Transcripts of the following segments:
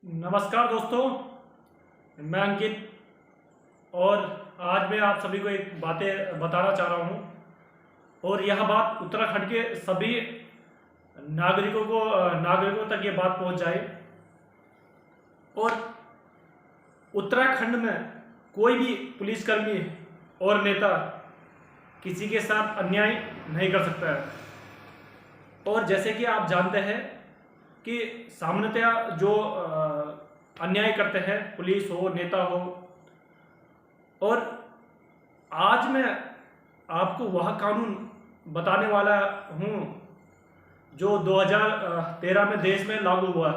नमस्कार दोस्तों, मैं अंकित। और आज मैं आप सभी को एक बातें बताना चाह रहा हूँ। और यह बात उत्तराखंड के सभी नागरिकों तक ये बात पहुँच जाए। और उत्तराखंड में कोई भी पुलिसकर्मी और नेता किसी के साथ अन्याय नहीं कर सकता है। और जैसे कि आप जानते हैं कि सामान्यतया जो अन्याय करते हैं, पुलिस हो, नेता हो। और आज मैं आपको वह कानून बताने वाला हूं जो 2013 में देश में लागू हुआ।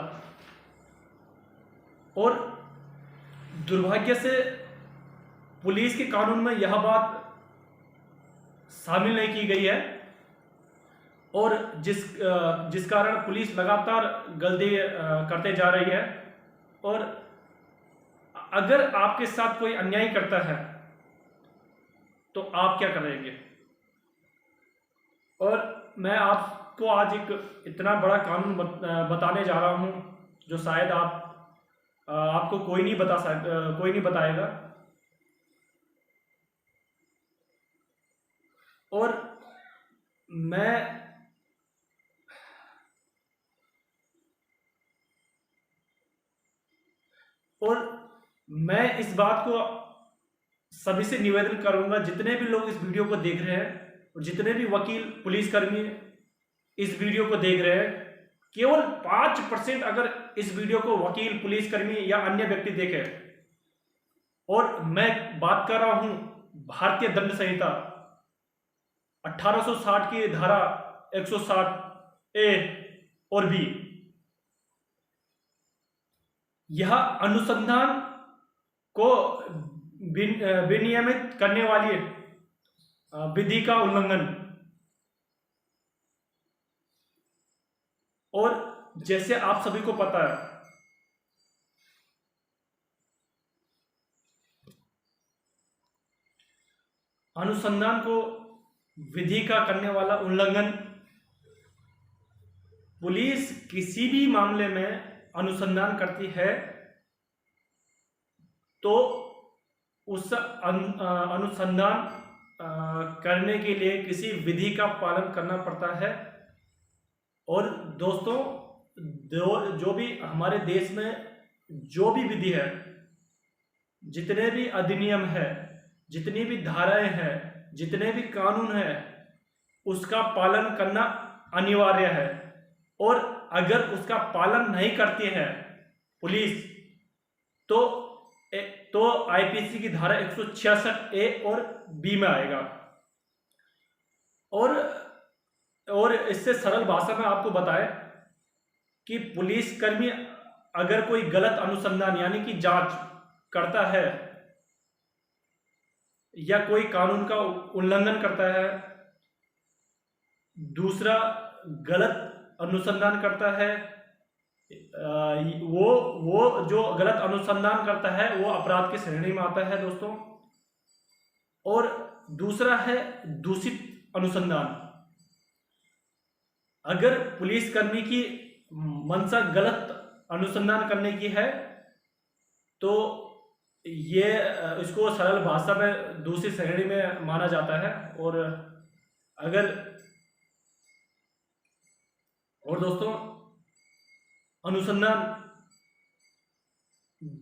और दुर्भाग्य से पुलिस के कानून में यह बात शामिल नहीं की गई है। और जिस कारण पुलिस लगातार गलती करते जा रही है। और अगर आपके साथ कोई अन्याय करता है तो आप क्या करेंगे? और मैं आपको आज एक इतना बड़ा कानून बताने जा रहा हूं जो शायद आपको कोई नहीं बताएगा। और मैं इस बात को सभी से निवेदन करूंगा, जितने भी लोग इस वीडियो को देख रहे हैं और जितने भी वकील, पुलिसकर्मी इस वीडियो को देख रहे हैं, केवल 5% अगर इस वीडियो को वकील, पुलिसकर्मी या अन्य व्यक्ति देखे। और मैं बात कर रहा हूं भारतीय दंड संहिता 1860 की धारा 160 ए और बी। यह अनुसंधान को विनियमित करने वाली विधि का उल्लंघन। और जैसे आप सभी को पता है, अनुसंधान को विधि का करने वाला उल्लंघन, पुलिस किसी भी मामले में अनुसंधान करती है तो उस अनुसंधान करने के लिए किसी विधि का पालन करना पड़ता है। और दोस्तों, जो भी हमारे देश में जो भी विधि है, जितने भी अधिनियम है, जितनी भी धाराएं हैं, जितने भी कानून हैं, उसका पालन करना अनिवार्य है। और अगर उसका पालन नहीं करती है पुलिस तो आईपीसी की धारा 166 ए और बी में आएगा। और इससे सरल भाषा में आपको बताएं कि पुलिसकर्मी अगर कोई गलत अनुसंधान यानी कि जांच करता है या कोई कानून का उल्लंघन करता है, दूसरा गलत अनुसंधान करता है, वो जो गलत अनुसंधान करता है वो अपराध की श्रेणी में आता है दोस्तों। और दूसरा है दूषित अनुसंधान। अगर पुलिसकर्मी की मंशा गलत अनुसंधान करने की है तो ये इसको सरल भाषा में दूसरी श्रेणी में माना जाता है। और दोस्तों, अनुसंधान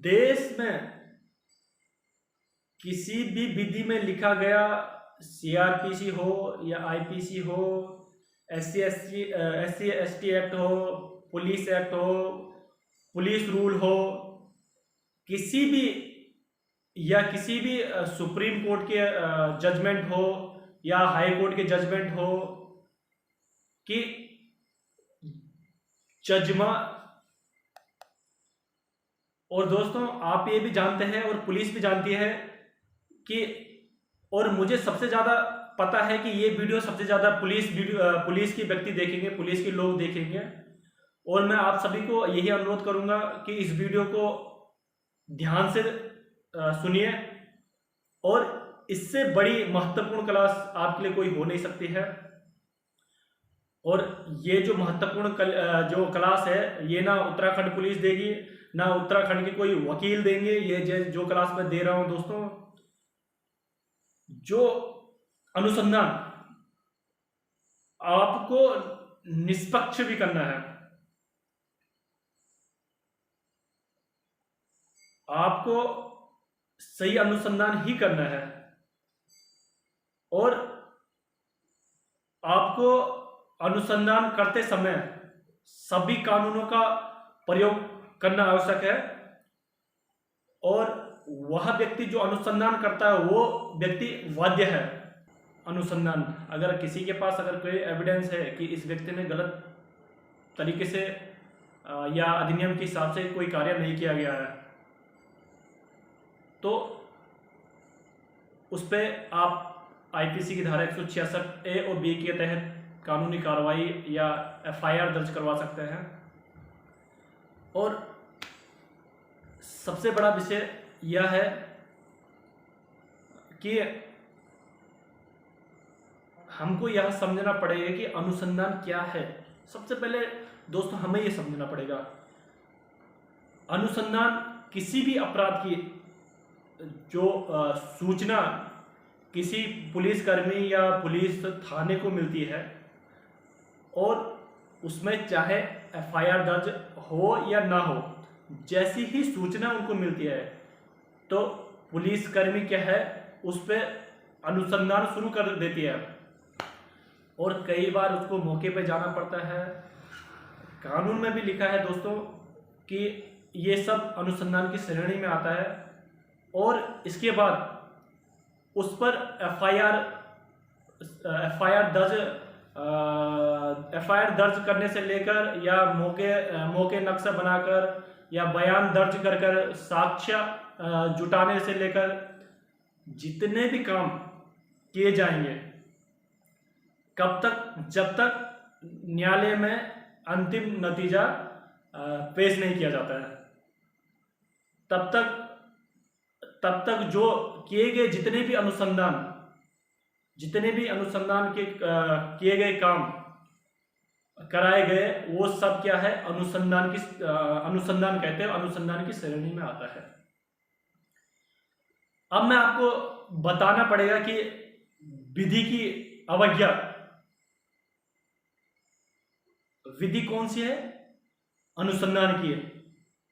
देश में किसी भी विधि में लिखा गया, सीआरपीसी हो या आईपीसी हो, एससी एसटी एक्ट हो, पुलिस एक्ट हो, पुलिस रूल हो, किसी भी सुप्रीम कोर्ट के जजमेंट हो या हाई कोर्ट के जजमेंट हो कि जजमा। और दोस्तों, आप ये भी जानते हैं और पुलिस भी जानती है कि, और मुझे सबसे ज्यादा पता है कि ये वीडियो सबसे ज्यादा पुलिस की व्यक्ति देखेंगे, पुलिस के लोग देखेंगे। और मैं आप सभी को यही अनुरोध करूंगा कि इस वीडियो को ध्यान से सुनिए। और इससे बड़ी महत्वपूर्ण क्लास आपके लिए कोई हो नहीं सकती है। और ये जो महत्वपूर्ण जो क्लास है ये ना उत्तराखंड पुलिस देगी, ना उत्तराखंड के कोई वकील देंगे। ये जो क्लास में दे रहा हूं दोस्तों, जो अनुसंधान आपको निष्पक्ष भी करना है, आपको सही अनुसंधान ही करना है, और आपको अनुसंधान करते समय सभी कानूनों का प्रयोग करना आवश्यक है। और वह व्यक्ति जो अनुसंधान करता है वो व्यक्ति वैध है। अनुसंधान, अगर किसी के पास अगर कोई एविडेंस है कि इस व्यक्ति ने गलत तरीके से या अधिनियम के हिसाब से कोई कार्य नहीं किया गया है, तो उस पर आप आईपीसी की धारा 166 ए और बी के तहत कानूनी कार्रवाई या एफआईआर दर्ज करवा सकते हैं। और सबसे बड़ा विषय यह है कि हमको यह समझना पड़ेगा कि अनुसंधान क्या है। सबसे पहले दोस्तों हमें यह समझना पड़ेगा, अनुसंधान किसी भी अपराध की जो सूचना किसी पुलिसकर्मी या पुलिस थाने को मिलती है, और उसमें चाहे एफआईआर दर्ज हो या ना हो, जैसी ही सूचना उनको मिलती है तो पुलिसकर्मी क्या है उस पर अनुसंधान शुरू कर देती है। और कई बार उसको मौके पे जाना पड़ता है। कानून में भी लिखा है दोस्तों कि ये सब अनुसंधान की श्रेणी में आता है, और इसके बाद उस पर एफआईआर दर्ज करने से लेकर या मौके नक्शा बनाकर या बयान दर्ज कर साक्ष्य जुटाने से लेकर जितने भी काम किए जाएंगे, कब तक, जब तक न्यायालय में अंतिम नतीजा पेश नहीं किया जाता है, तब तक जो किए गए जितने भी अनुसंधान के किए गए काम कराए गए, वो सब क्या है, अनुसंधान कहते हैं, अनुसंधान की श्रेणी में आता है। अब मैं आपको बताना पड़ेगा कि विधि की अवज्ञा, विधि कौन सी है, अनुसंधान की है।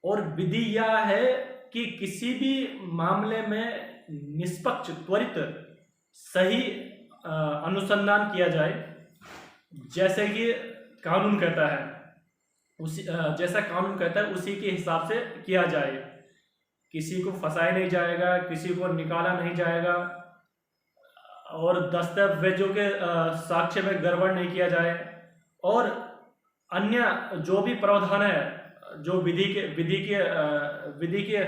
और विधि यह है कि किसी भी मामले में निष्पक्ष, त्वरित, सही अनुसंधान किया जाए, जैसे कि कानून कहता है, जैसा कानून कहता है उसी के हिसाब से किया जाए। किसी को फंसाया नहीं जाएगा, किसी को निकाला नहीं जाएगा, और दस्तावेजों के साक्ष्य में गड़बड़ नहीं किया जाए, और अन्य जो भी प्रावधान है, जो विधि के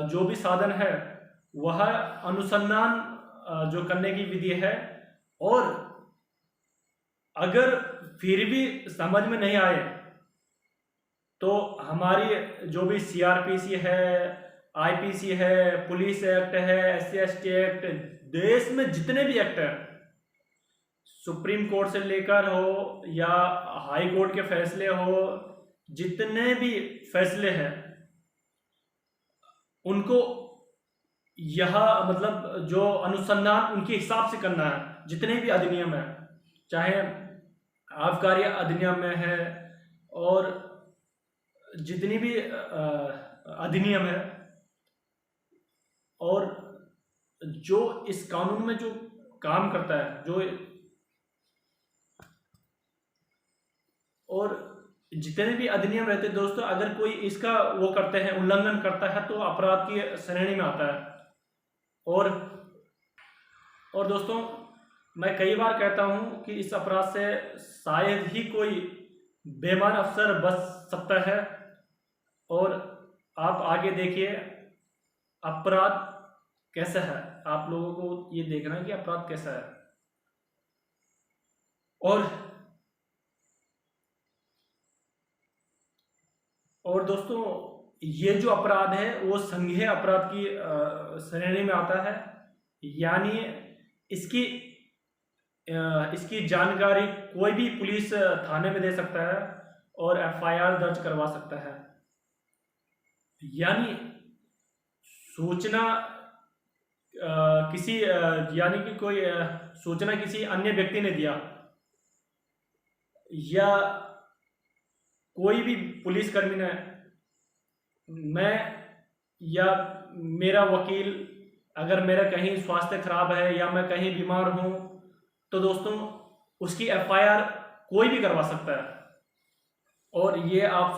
जो भी साधन है, वह अनुसंधान जो करने की विधि है। और अगर फिर भी समझ में नहीं आए तो हमारी जो भी सीआरपीसी है, आईपीसी है, पुलिस एक्ट है, एससी एसटी एक्ट, देश में जितने भी एक्ट है, सुप्रीम कोर्ट से लेकर हो या हाई कोर्ट के फैसले हो, जितने भी फैसले हैं उनको यह मतलब जो अनुसंधान उनके हिसाब से करना है। जितने भी अधिनियम है, चाहे आबकारी अधिनियम में है और जितनी भी अधिनियम है, और जो इस कानून में जो काम करता है, जो और जितने भी अधिनियम रहते हैं दोस्तों, अगर कोई इसका वो करते हैं, उल्लंघन करता है, तो अपराध की श्रेणी में आता है। और दोस्तों मैं कई बार कहता हूं कि इस अपराध से शायद ही कोई बेईमान अफसर बच सकता है। और आप आगे देखिए अपराध कैसा है, आप लोगों को ये देखना है कि अपराध कैसा है। और दोस्तों ये जो अपराध है वो संज्ञेय अपराध की श्रेणी में आता है, यानी इसकी इसकी जानकारी कोई भी पुलिस थाने में दे सकता है और एफआईआर दर्ज करवा सकता है। यानी सूचना किसी यानी कि कोई सूचना किसी अन्य व्यक्ति ने दिया या कोई भी पुलिसकर्मी ने, मैं या मेरा वकील, अगर मेरा कहीं स्वास्थ्य खराब है या मैं कहीं बीमार हूं, तो दोस्तों उसकी एफआईआर कोई भी करवा सकता है। और ये आप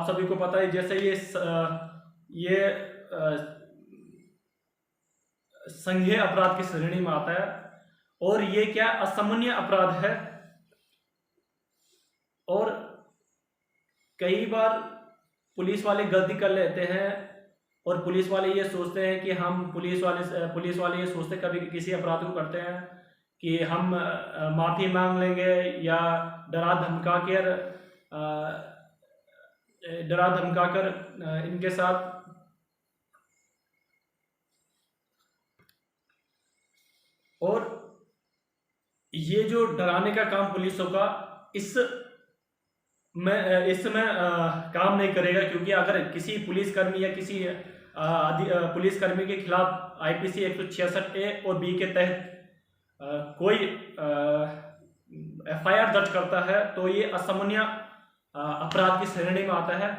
सभी को पता है, जैसे ये संज्ञेय अपराध की श्रेणी में आता है और ये क्या असामान्य अपराध है। और कई बार पुलिस वाले गलती कर लेते हैं और पुलिस वाले ये सोचते हैं कि हम पुलिस वाले ये सोचते कभी किसी अपराध को करते हैं कि हम माफ़ी मांग लेंगे या डरा धमका कर इनके साथ और ये जो डराने का काम पुलिसों का इसमें काम नहीं करेगा, क्योंकि अगर किसी पुलिसकर्मी या किसी पुलिसकर्मी के खिलाफ आईपीसी 166 ए और बी के तहत कोई एफआईआर दर्ज करता है तो ये असामान्य अपराध की श्रेणी में आता है।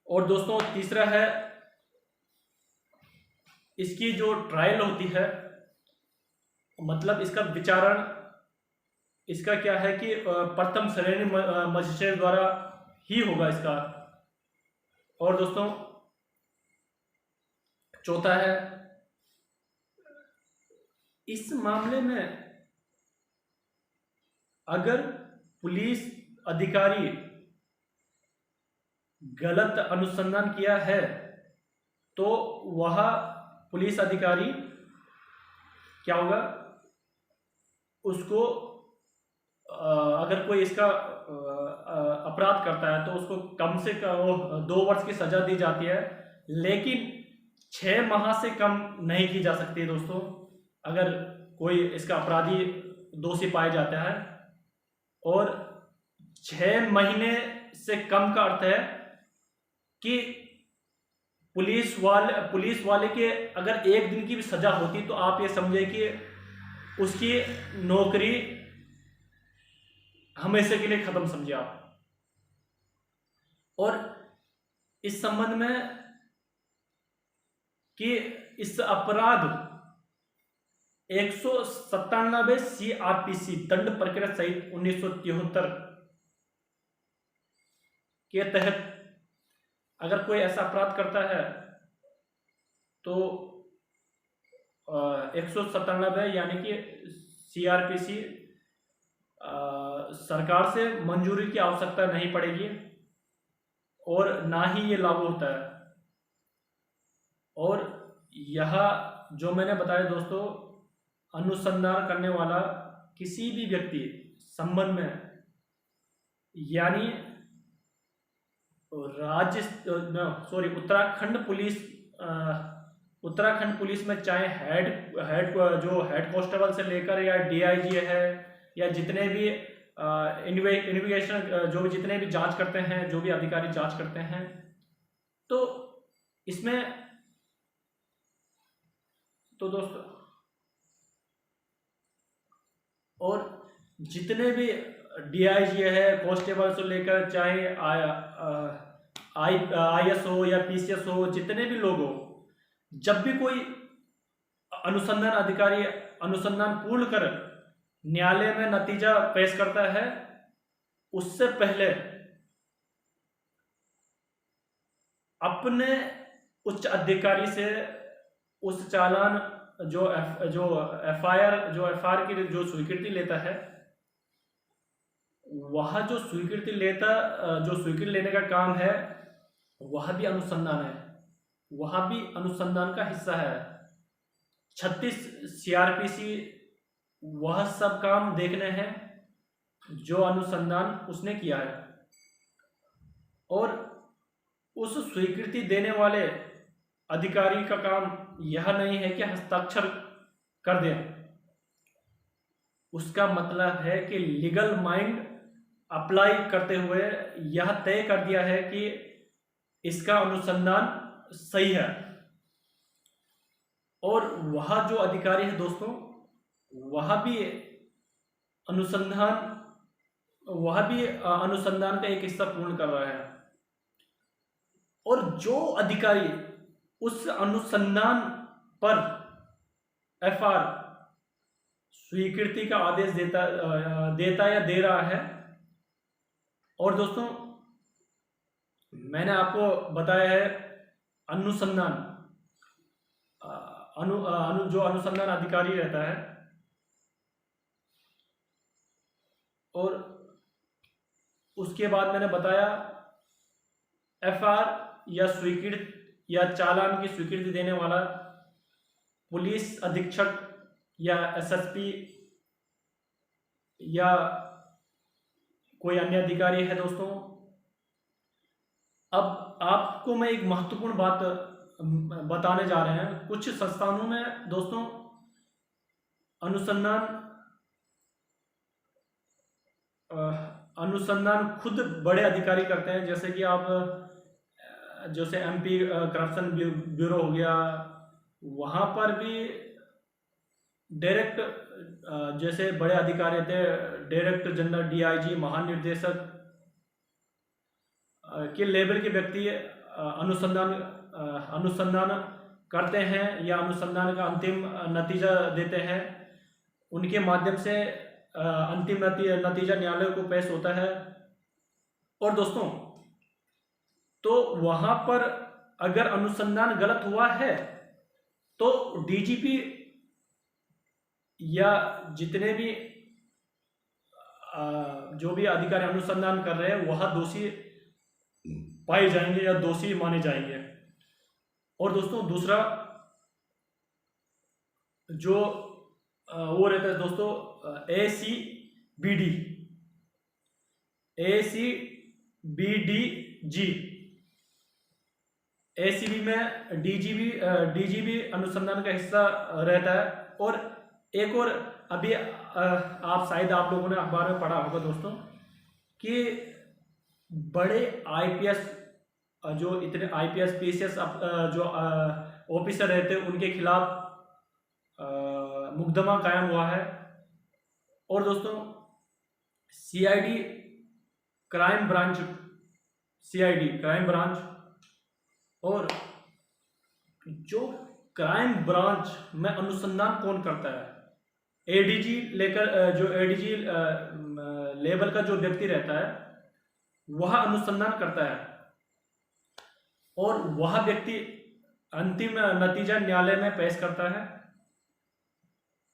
और दोस्तों तीसरा है, इसकी जो ट्रायल होती है, मतलब इसका विचारण, इसका क्या है कि प्रथम श्रेणी मजिस्ट्रेट द्वारा ही होगा इसका। और दोस्तों चौथा है, इस मामले में अगर पुलिस अधिकारी गलत अनुसंधान किया है तो वह पुलिस अधिकारी क्या होगा, उसको अगर कोई इसका अपराध करता है तो उसको कम से कम 2 वर्ष की सजा दी जाती है, लेकिन 6 माह से कम नहीं की जा सकती दोस्तों, अगर कोई इसका अपराधी दोषी पाया जाता है। और 6 महीने से कम का अर्थ है कि पुलिस वाले के अगर 1 दिन की भी सजा होती तो आप ये समझे कि उसकी नौकरी हमेशा के लिए खत्म समझे आप। और इस संबंध में कि इस अपराध 197 सीआरपीसी दंड प्रक्रिया सहित 1973 के तहत अगर कोई ऐसा अपराध करता है तो 197 यानी कि सीआरपीसी सरकार से मंजूरी की आवश्यकता नहीं पड़ेगी और ना ही ये लागू होता है। और यह जो मैंने बताया दोस्तों, अनुसंधान करने वाला किसी भी व्यक्ति संबंध में, यानी उत्तराखंड पुलिस में चाहे हेड कांस्टेबल से लेकर या डीआईजी है या जितने भी इन्वेस्टिगेशन जो भी जितने भी जांच करते हैं, जो भी अधिकारी जांच करते हैं, तो इसमें तो दोस्तों और जितने भी डीआईजी है, कांस्टेबल से लेकर चाहे आईएएस हो या पीसीएस हो, जितने भी लोग हो, जब भी कोई अनुसंधान अधिकारी अनुसंधान पूर्ण कर न्यायालय में नतीजा पेश करता है, उससे पहले अपने उच्च अधिकारी से उस चालान जो एफआईआर की जो स्वीकृति लेता है, वह जो स्वीकृति लेने का काम है, वह भी अनुसंधान है, वह भी अनुसंधान का हिस्सा है। 36 सीआरपीसी वह सब काम देखने हैं जो अनुसंधान उसने किया है। और उस स्वीकृति देने वाले अधिकारी का काम यह नहीं है कि हस्ताक्षर कर दें, उसका मतलब है कि लीगल माइंड अप्लाई करते हुए यह तय कर दिया है कि इसका अनुसंधान सही है। और वह जो अधिकारी है दोस्तों, वह भी अनुसंधान अनुसंधान का एक हिस्सा पूर्ण कर रहा है। और जो अधिकारी उस अनुसंधान पर एफआर स्वीकृति का आदेश देता या दे रहा है। और दोस्तों, मैंने आपको बताया है अनुसंधान जो अनुसंधान अधिकारी रहता है, और उसके बाद मैंने बताया एफआर या चालान की स्वीकृति देने वाला पुलिस अधीक्षक या एसएसपी या कोई अन्य अधिकारी है दोस्तों। अब आपको मैं एक महत्वपूर्ण बात बताने जा रहे हैं। कुछ संस्थानों में दोस्तों अनुसंधान खुद बड़े अधिकारी करते हैं, जैसे कि आप जैसे एमपी करप्शन ब्यूरो हो गया, वहाँ पर भी डायरेक्ट जैसे बड़े अधिकारी थे, डायरेक्टर जनरल, डीआईजी, महानिर्देशक के लेवल के व्यक्ति अनुसंधान करते हैं या अनुसंधान का अंतिम नतीजा देते हैं। उनके माध्यम से अंतिम नतीजा न्यायालय को पेश होता है। और दोस्तों, तो वहां पर अगर अनुसंधान गलत हुआ है तो डीजीपी या जितने भी जो भी अधिकारी अनुसंधान कर रहे हैं वह दोषी पाए जाएंगे या दोषी माने जाएंगे। और दोस्तों, दूसरा जो वो रहता है दोस्तों ACBDG। ACB में डीजीबी अनुसंधान का हिस्सा रहता है। और एक और अभी आप शायद आप लोगों ने अखबार में पढ़ा होगा दोस्तों कि बड़े आईपीएस जो इतने आईपीएस पीसीएस जो ऑफिसर रहते हैं उनके खिलाफ मुकदमा कायम हुआ है। और दोस्तों, सीआईडी क्राइम ब्रांच और जो क्राइम ब्रांच में अनुसंधान कौन करता है, एडीजी लेवल का जो व्यक्ति रहता है वह अनुसंधान करता है, और वह व्यक्ति अंतिम नतीजा न्यायालय में पेश करता है।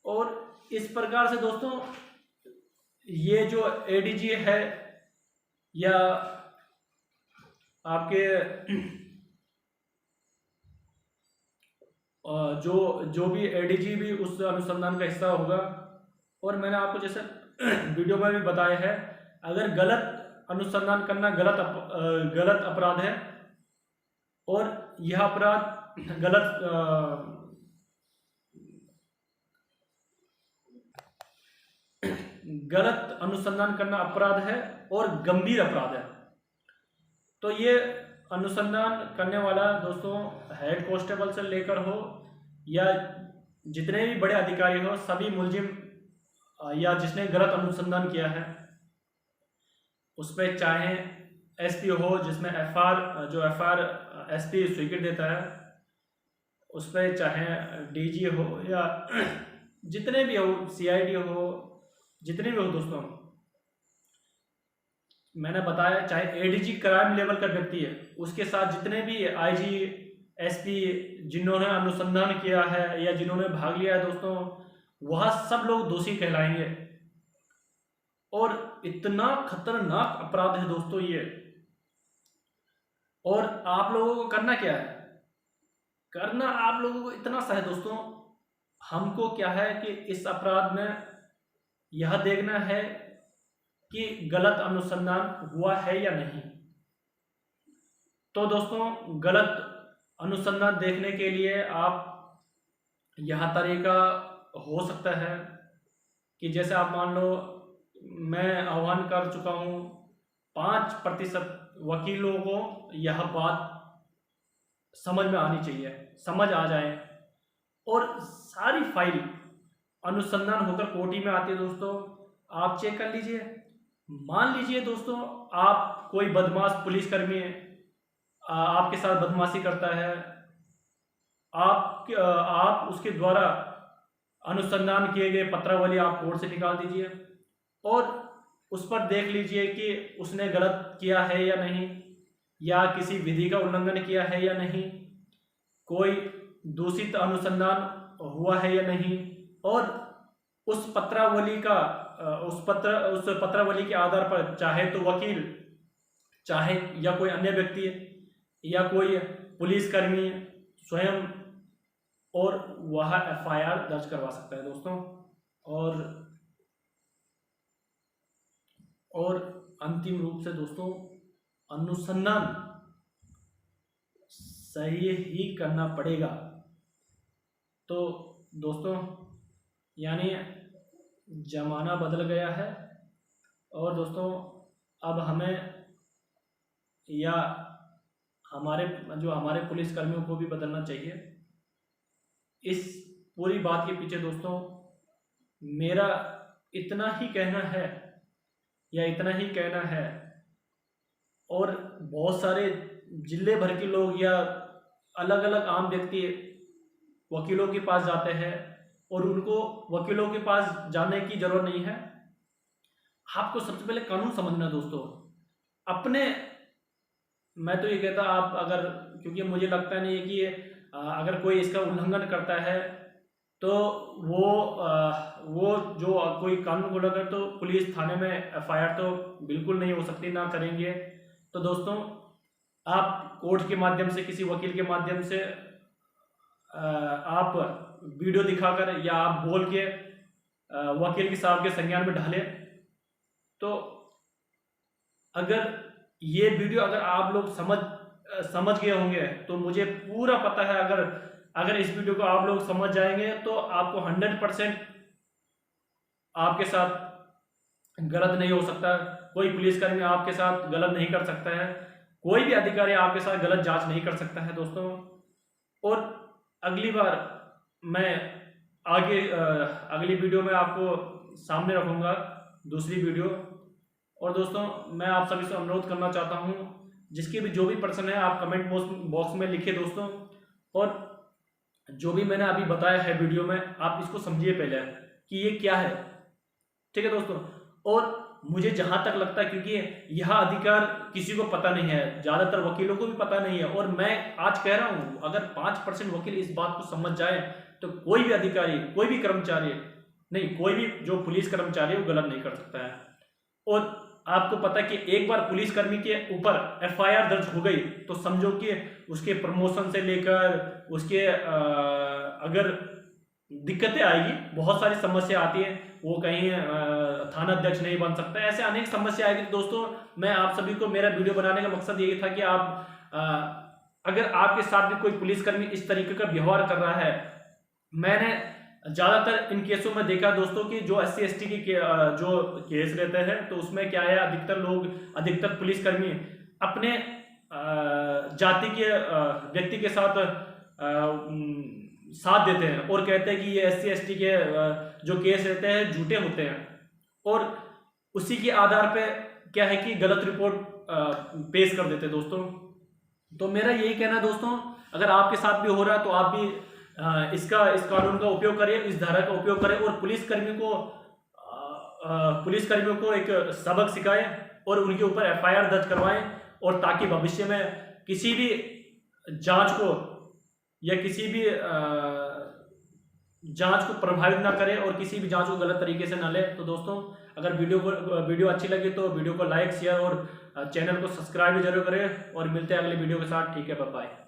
और इस प्रकार से दोस्तों ये जो एडीजी है या आपके जो भी एडीजी भी उस अनुसंधान का हिस्सा होगा। और मैंने आपको जैसे वीडियो में भी बताया है, अगर गलत अनुसंधान करना गलत अपराध है, और यह अपराध गलत अनुसंधान करना अपराध है और गंभीर अपराध है। तो ये अनुसंधान करने वाला दोस्तों हेड कांस्टेबल से लेकर हो या जितने भी बड़े अधिकारी हो, सभी मुलजिम या जिसने गलत अनुसंधान किया है उस पर चाहे एसपी हो, जिसमें एफआर एसपी स्वीकृति देता है, उस पर चाहे डीजी हो या जितने भी हो, सीआईडी हो, जितने भी हो दोस्तों, मैंने बताया चाहे एडीजी क्राइम लेवल का व्यक्ति है, उसके साथ जितने भी आईजी एसपी जिन्होंने अनुसंधान किया है या जिन्होंने भाग लिया है दोस्तों, वह सब लोग दोषी कहलाएंगे। और इतना खतरनाक अपराध है दोस्तों ये। और आप लोगों को करना क्या है? करना आप लोगों को इतना सा है दोस्तों, हमको क्या है कि इस अपराध में यह देखना है कि गलत अनुसंधान हुआ है या नहीं। तो दोस्तों, गलत अनुसंधान देखने के लिए आप यह तरीका हो सकता है कि जैसे आप मान लो मैं आह्वान कर चुका हूँ 5% वकीलों को यह बात समझ में आनी चाहिए, समझ आ जाए और सारी फाइल अनुसंधान होकर कोर्ट में आती है दोस्तों। आप चेक कर लीजिए। मान लीजिए दोस्तों आप कोई बदमाश पुलिसकर्मी आपके साथ बदमाशी करता है, आप उसके द्वारा अनुसंधान किए गए पत्रावली आप कोर्ट से निकाल दीजिए और उस पर देख लीजिए कि उसने गलत किया है या नहीं, या किसी विधि का उल्लंघन किया है या नहीं, कोई दूषित अनुसंधान हुआ है या नहीं, और उस पत्रावली के आधार पर चाहे तो वकील, चाहे या कोई अन्य व्यक्ति या कोई पुलिसकर्मी स्वयं और वह एफआईआर दर्ज करवा सकता है दोस्तों। और अंतिम रूप से दोस्तों अनुसंधान सही ही करना पड़ेगा। तो दोस्तों यानी जमाना बदल गया है और दोस्तों अब हमें या हमारे पुलिसकर्मियों को भी बदलना चाहिए। इस पूरी बात के पीछे दोस्तों मेरा इतना ही कहना है और बहुत सारे जिले भर के लोग या अलग अलग आम व्यक्ति वकीलों के पास जाते हैं और उनको वकीलों के पास जाने की जरूरत नहीं है। आपको सबसे पहले कानून समझना दोस्तों। मैं तो ये कहता आप अगर, क्योंकि मुझे लगता नहीं है कि अगर कोई इसका उल्लंघन करता है तो वो जो कोई कानून को उल्लंघन, तो पुलिस थाने में एफआईआर तो बिल्कुल नहीं हो सकती, ना करेंगे। तो दोस्तों आप कोर्ट के माध्यम से, किसी वकील के माध्यम से आप वीडियो दिखाकर या आप बोल के वकील के साहब के संज्ञान में ढालें। तो अगर ये वीडियो अगर आप लोग समझ गए होंगे तो मुझे पूरा पता है अगर इस वीडियो को आप लोग समझ जाएंगे तो आपको 100% आपके साथ गलत नहीं हो सकता। कोई पुलिसकर्मी आपके साथ गलत नहीं कर सकता है, कोई भी अधिकारी आपके साथ गलत जांच नहीं कर सकता है दोस्तों। और अगली बार मैं अगली वीडियो में आपको सामने रखूंगा दूसरी वीडियो। और दोस्तों मैं आप सभी से अनुरोध करना चाहता हूं, जिसके भी जो भी प्रश्न है आप कमेंट बॉक्स में लिखिए दोस्तों। और जो भी मैंने अभी बताया है वीडियो में आप इसको समझिए पहले कि ये क्या है, ठीक है दोस्तों। और मुझे जहां तक लगता है, क्योंकि यह अधिकार किसी को पता नहीं है, ज्यादातर वकीलों को भी पता नहीं है, और मैं आज कह रहा हूं अगर 5% वकील इस बात को समझ जाए तो कोई भी अधिकारी, कोई भी कर्मचारी नहीं, कोई भी जो पुलिस कर्मचारी है वो गलत नहीं कर सकता है। और आपको पता है कि एक बार पुलिसकर्मी के ऊपर एफआईआर दर्ज हो गई तो समझो कि उसके प्रमोशन से लेकर उसके अगर दिक्कतें आएगी, बहुत सारी समस्या आती है, वो कहीं थाना अध्यक्ष नहीं बन सकता, ऐसे अनेक समस्या आएगी। दोस्तों मैं आप सभी को, मेरा वीडियो बनाने का मकसद यही था कि आप अगर आपके साथ भी कोई पुलिसकर्मी इस तरीके का व्यवहार कर रहा है, मैंने ज्यादातर इन केसों में देखा दोस्तों कि जो SC ST के जो केस रहते हैं तो उसमें क्या है, अधिकतर पुलिसकर्मी अपने जाति के व्यक्ति के साथ देते हैं और कहते हैं कि ये SC ST के जो केस रहते हैं झूठे होते हैं, और उसी के आधार पे क्या है कि गलत रिपोर्ट पेश कर देते हैं दोस्तों। तो मेरा यही कहना है दोस्तों, अगर आपके साथ भी हो रहा है तो आप भी इस कानून का उपयोग करें, इस धारा का उपयोग करें और पुलिसकर्मियों को एक सबक सिखाएं और उनके ऊपर एफआईआर दर्ज करवाएं, और ताकि भविष्य में किसी भी जांच को या किसी भी जांच को प्रभावित ना करे और किसी भी जांच को गलत तरीके से ना ले। तो दोस्तों अगर वीडियो अच्छी लगी तो वीडियो को लाइक, शेयर और चैनल को सब्सक्राइब जरूर करें, और मिलते हैं अगले वीडियो के साथ। ठीक है, बाय बाय।